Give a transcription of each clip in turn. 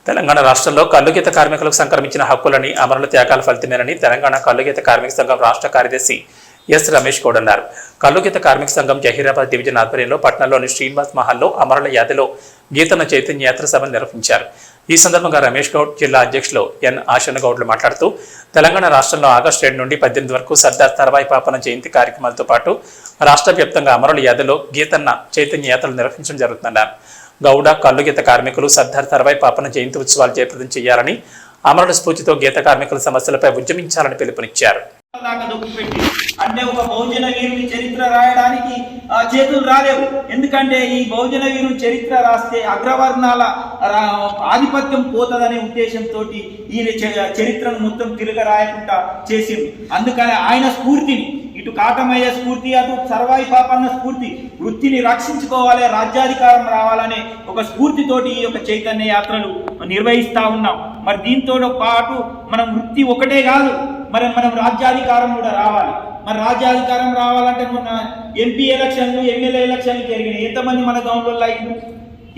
తెలంగాణ రాష్ట్రంలో కల్లుగీత కార్మికులకు సంక్రమించిన హక్కులని అమరుల త్యాగాల ఫలితమేనని తెలంగాణ కల్లుగీత కార్మిక సంఘం రాష్ట్ర కార్యదర్శి ఎస్ రమేష్ గౌడ్ అన్నారు. కల్లుగీత కార్మిక సంఘం జహీరాబాద్ డివిజన్ ఆధ్వర్యంలో పట్టణంలోని శ్రీనివాస్ మహల్లో అమరుల యాదిలో గీతన చైతన్య యాత్ర సభను నిర్వహించారు. ఈ సందర్భంగా రమేష్ గౌడ్, జిల్లా అధ్యక్షులు ఎన్ ఆశన్న గౌడ్లు మాట్లాడుతూ తెలంగాణ రాష్ట్రంలో ఆగస్టు 7 నుండి 18 వరకు సర్దార్ సర్వాయి పాపన్న జయంతి కార్యక్రమాలతో పాటు రాష్ట్ర వ్యాప్తంగా అమరుల యాదిలో గీతన్న చైతన్య యాత్రలు నిర్వహించడం జరుగుతుందన్నారు. గౌడ, కల్లుగీత కార్మికులు సర్దార్ సర్వాయి పాపన్న జయంతి ఉత్సవాలు జయప్రదం చేయాలని, అమరుల స్ఫూర్తితో గీత కార్మికుల సమస్యలపై ఉద్యమించాలని పిలుపునిచ్చారు. అంటే ఒక బహుజన వీరుని చరిత్ర రాయడానికి చేతులు రాలేవు. ఎందుకంటే ఈ బహుజన వీరుని చరిత్ర రాస్తే అగ్రవర్ణాల ఆధిపత్యం పోతుందనే ఉద్దేశంతో ఈయన చరిత్రను మొత్తం తిరగ రాయకుండా చేసింది. అందుకని ఆయన స్ఫూర్తిని, ఇటు కాటమయ్య స్ఫూర్తి, అటు సర్వాయి పాపన్న స్ఫూర్తి, వృత్తిని రక్షించుకోవాలి, రాజ్యాధికారం రావాలనే ఒక స్ఫూర్తితోటి ఈ యొక్క చైతన్య యాత్రలు నిర్వహిస్తా ఉన్నాం. మరి దీంతో పాటు మనం వృత్తి ఒకటే కాదు, మనం రాజ్యాధికారం కూడా రావాలి. మరి రాజ్యాధికారం రావాలంటే మొన్న ఎంపీ ఎలక్షన్లు, ఎమ్మెల్యే ఎలక్షన్లు జరిగినాయి. ఎంతమంది మన గవర్నమెంట్లో అయింది?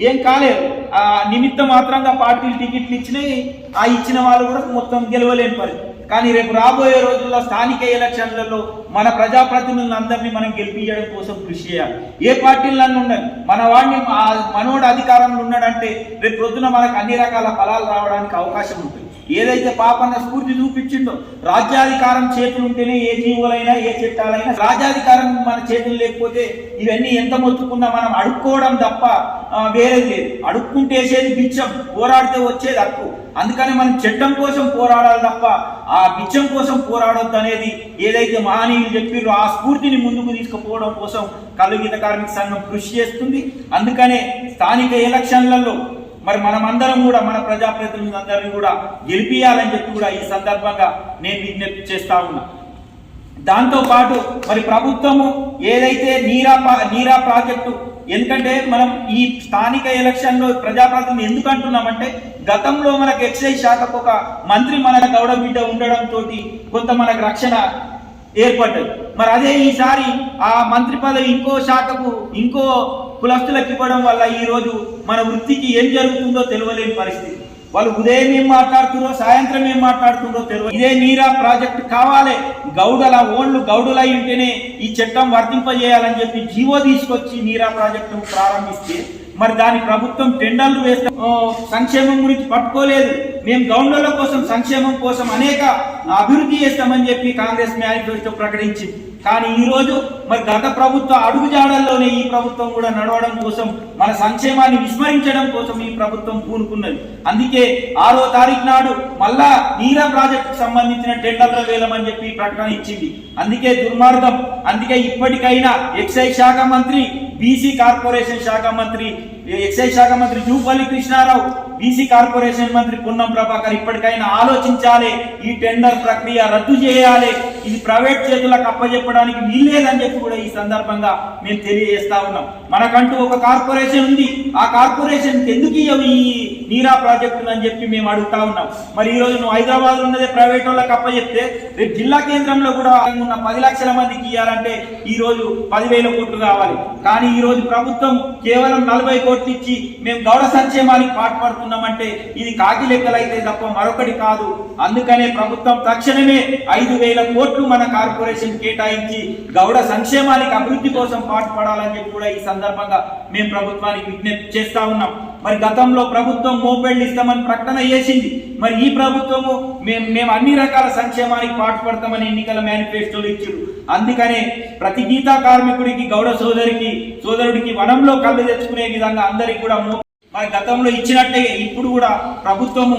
ఏం కాలేదు. ఆ నిమిత్త మాత్రంగా పార్టీలు టికెట్లు ఇచ్చినాయి. ఆ ఇచ్చిన వాళ్ళు కూడా మొత్తం గెలవలేని పరిస్థితి. కానీ రేపు రాబోయే రోజుల్లో స్థానిక ఎలక్షన్లలో మన ప్రజాప్రతినిధులందరినీ మనం గెలిపించడం కోసం కృషి చేయాలి. ఏ పార్టీలన్నీ ఉండాలి, మన వాడిని మనోడు అధికారంలో ఉన్నాడంటే రేపు పొద్దున మనకు అన్ని రకాల ఫలాలు రావడానికి అవకాశం ఉంటుంది. ఏదైతే పాపన్న స్ఫూర్తి చూపించిందో, రాజ్యాధికారం చేతులు ఉంటేనే ఏ జీవులైనా ఏ చట్టాలైనా, రాజ్యాధికారం మన చేతులు లేకపోతే ఇవన్నీ ఎంత మొత్తుకున్నా మనం అడుక్కోవడం తప్ప వేరేది లేదు. అడుక్కుంటేసేది బిచ్చం, పోరాడితే వచ్చేది హక్కు. అందుకని మనం చట్టం కోసం పోరాడాలి తప్ప ఆ బిచ్చం కోసం పోరాడొద్దు అనేది ఏదైతే మహనీయులు చెప్పారో ఆ స్ఫూర్తిని ముందుకు తీసుకుపోవడం కోసం కల్లుగీత కార్మిక సంఘం కృషి చేస్తుంది. అందుకనే స్థానిక ఎలక్షన్లలో మరి మనమందరం కూడా మన ప్రజాప్రతినిధులందరినీ కూడా గెలిపియాలని చెప్పి కూడా ఈ సందర్భంగా నేను విజ్ఞప్తి చేస్తా ఉన్నా. దాంతోపాటు మరి ప్రభుత్వము ఏదైతే నీరా ప్రాజెక్టు, ఎందుకంటే మనం ఈ స్థానిక ఎలక్షన్లో ప్రజాప్రతినిధులు ఎందుకు అంటున్నామంటే, గతంలో మనకు ఎక్సైజ్ శాఖకు ఒక మంత్రి మన గౌడ బిడ్డ ఉండడంతో కొంత మనకు రక్షణ ఏర్పడ్డది. మరి అదే ఈసారి ఆ మంత్రి పదవి ఇంకో శాఖకు, ఇంకో కులస్తులకు ఇవ్వడం వల్ల ఈరోజు మన వృత్తికి ఏం జరుగుతుందో తెలియలేని పరిస్థితి. వాళ్ళు ఉదయం ఏం మాట్లాడుతుందో, సాయంత్రం ఏం మాట్లాడుతుందో తెలియదు. ఇదే నీరా ప్రాజెక్టు కావాలి, గౌడల ఓన్లు గౌడులై ఉంటేనే ఈ చట్టం వర్తింపజేయాలని చెప్పి జీవో తీసుకొచ్చి నీరా ప్రాజెక్టును ప్రారంభిస్తే, మరి దాని ప్రభుత్వం టెండర్లు వేస్తే సంక్షేమం గురించి పట్టుకోలేదు. మేము గౌండ్ల కోసం, సంక్షేమం కోసం అనేక అభివృద్ధి చేస్తామని చెప్పి కాంగ్రెస్ మేనిఫెస్టో ప్రకటించింది. కానీ ఈరోజు మరి గత ప్రభుత్వ అడుగుజాడల్లోనే ఈ ప్రభుత్వం కూడా నడవడం కోసం, మన సంక్షేమాన్ని విస్మరించడం కోసం ఈ ప్రభుత్వం పూనుకున్నది. అందుకే 6వ తారీఖు నాడు మళ్ళా నీరా ప్రాజెక్టుకు సంబంధించిన టెండర్ల వేలమని చెప్పి ప్రకటన ఇచ్చింది. అందుకే దుర్మార్గం. అందుకే ఇప్పటికైనా ఎక్సైజ్ శాఖ మంత్రి, బీసీ కార్పొరేషన్ శాఖ మంత్రి, ఎక్సైజ్ శాఖ మంత్రి జూపల్లి కృష్ణారావు, బీసీ కార్పొరేషన్ మంత్రి పొన్నం ప్రభాకర్ ఇప్పటికైనా ఆలోచించాలి. ఈ టెండర్ ప్రక్రియ రద్దు చేయాలి. ఇది ప్రైవేట్ చేతులకు అప్పచెప్పడానికి వీల్లేదని చెప్పి కూడా ఈ సందర్భంగా మేము తెలియజేస్తా ఉన్నాం. మనకంటూ ఒక కార్పొరేషన్ ఉంది. ఆ కార్పొరేషన్ ఎందుకు ఈ నీరా ప్రాజెక్టు అని చెప్పి మేము అడుగుతా ఉన్నాం. మరి ఈ రోజు నువ్వు హైదరాబాద్ లో ఉన్నదే ప్రైవేట్ వాళ్ళకి అప్పచెప్తే, రేపు జిల్లా కేంద్రంలో కూడా ఉన్న 10 లక్షల మందికి ఇవ్వాలంటే ఈ రోజు 10,000 కోట్లు కావాలి. కానీ ఈ రోజు ప్రభుత్వం కేవలం 40 కోట్లు ఇచ్చి మేము గౌడ సంక్షేమానికి పాటుపడుతున్నామంటే ఇది కాకి లెక్కలైతే తప్ప మరొకటి కాదు. అందుకనే ప్రభుత్వం తక్షణమే 5,000 కోట్లు మన కార్పొరేషన్ కేటాయించి గౌడ సంక్షేమానికి, అభివృద్ధి కోసం పాటుపడాలని చెప్పి కూడా ఈ సందర్భంగా మేము ప్రభుత్వానికి విజ్ఞప్తి చేస్తా ఉన్నాం. మరి గతంలో ప్రభుత్వం మోపెళ్ళు ఇస్తామని ప్రకటన చేసింది. మరి ఈ ప్రభుత్వము మేము అన్ని రకాల సంక్షేమానికి పాటుపడతామని ఎన్నికల మేనిఫెస్టోలు ఇచ్చారు. అందుకనే ప్రతి గీతా కార్మికుడికి, గౌడ సోదరుడికి వనంలో కళ్ళు తెచ్చుకునే విధంగా అందరికి కూడా మరి గతంలో ఇచ్చినట్టే ఇప్పుడు కూడా ప్రభుత్వము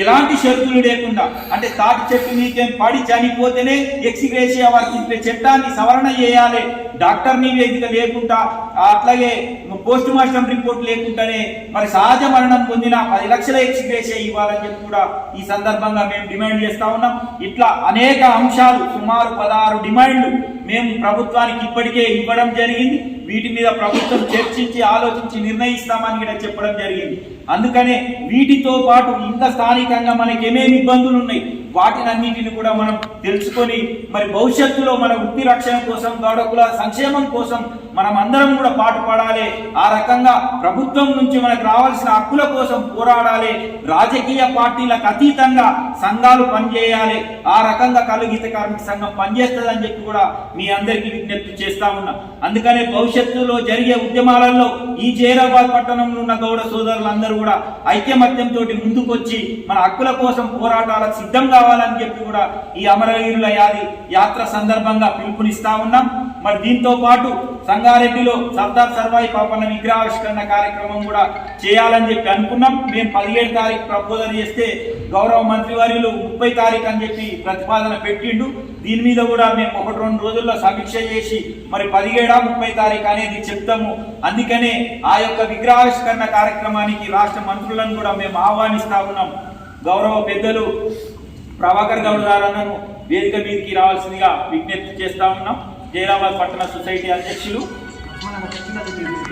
ఎలాంటి షరతులు లేకుండా, అంటే తాటి చెట్టు మీకేం పడి చనిపోతేనే ఎక్స్గ్రేషియా వర్తించే చట్టాన్ని సవరణ చేయాలి. డాక్టర్ నివేదిక లేకుండా, అట్లాగే పోస్ట్ మార్టం రిపోర్ట్ లేకుండానే మరి సహజ మరణం పొందిన 10 లక్షల ఎక్స్గ్రేషియా ఇవ్వాలని చెప్పి కూడా ఈ సందర్భంగా మేము డిమాండ్ చేస్తా ఉన్నాం. ఇట్లా అనేక అంశాలు, సుమారు 16 డిమాండ్లు మేము ప్రభుత్వానికి ఇప్పటికే ఇవ్వడం జరిగింది. వీటి మీద ప్రభుత్వం చర్చించి, ఆలోచించి నిర్ణయిస్తామని కూడా చెప్పడం జరిగింది. అందుకనే వీటితో పాటు ఇంకా స్థానికంగా మనకి ఏమేమి ఇబ్బందులు ఉన్నాయి వాటినన్నిటిని కూడా మనం తెలుసుకొని మరి భవిష్యత్తులో మన వృత్తి రక్షణ కోసం, గౌడ కుల సంక్షేమం కోసం మనం అందరం కూడా పాటుపడాలి. ఆ రకంగా ప్రభుత్వం నుంచి మనకు రావాల్సిన హక్కుల కోసం పోరాడాలి. రాజకీయ పార్టీలకు అతీతంగా సంఘాలు పనిచేయాలి. ఆ రకంగా కల్లు గీత కార్మిక సంఘం పనిచేస్తుందని చెప్పి కూడా మీ అందరికీ విజ్ఞప్తి చేస్తా ఉన్నా. అందుకనే భవిష్యత్తులో జరిగే ఉద్యమాలలో ఈ జైరాబాద్ పట్టణంలో ఉన్న గౌడ సోదరులందరూ కూడా ఐక్యమత్యంతో ముందుకొచ్చి మన హక్కుల కోసం పోరాటాలకు సిద్ధం కావాలని చెప్పి కూడా ఈ అమరవీరుల యాత్ర సందర్భంగా పిలుపునిస్తా ఉన్నాం. మరి దీంతో పాటు సంగారెడ్డిలో సర్దార్ సర్వాయి పాపన్న విగ్రహావిష్కరణ కార్యక్రమం కూడా చేయాలని చెప్పి అనుకున్నాం. మేము 17 తారీఖు ప్రపోజల్ చేస్తే గౌరవ మంత్రివర్యులు 30 తారీఖు అని చెప్పి ప్రతిపాదన పెట్టిండు. దీని మీద కూడా మేము 1-2 రోజుల్లో సమీక్ష చేసి మరి 17-30 తారీఖు అనేది చెప్తాము. అందుకనే ఆ యొక్క విగ్రహావిష్కరణ కార్యక్రమానికి రాష్ట్ర మంత్రులను కూడా మేము ఆహ్వానిస్తా ఉన్నాం. గౌరవ పెద్దలు ప్రభాకర్ గౌడ్ గారన్నను వేదిక మీదకి రావాల్సిందిగా విజ్ఞప్తి చేస్తా ఉన్నాం. జైరాబాద్ పట్టణ సొసైటీ అధ్యక్షులు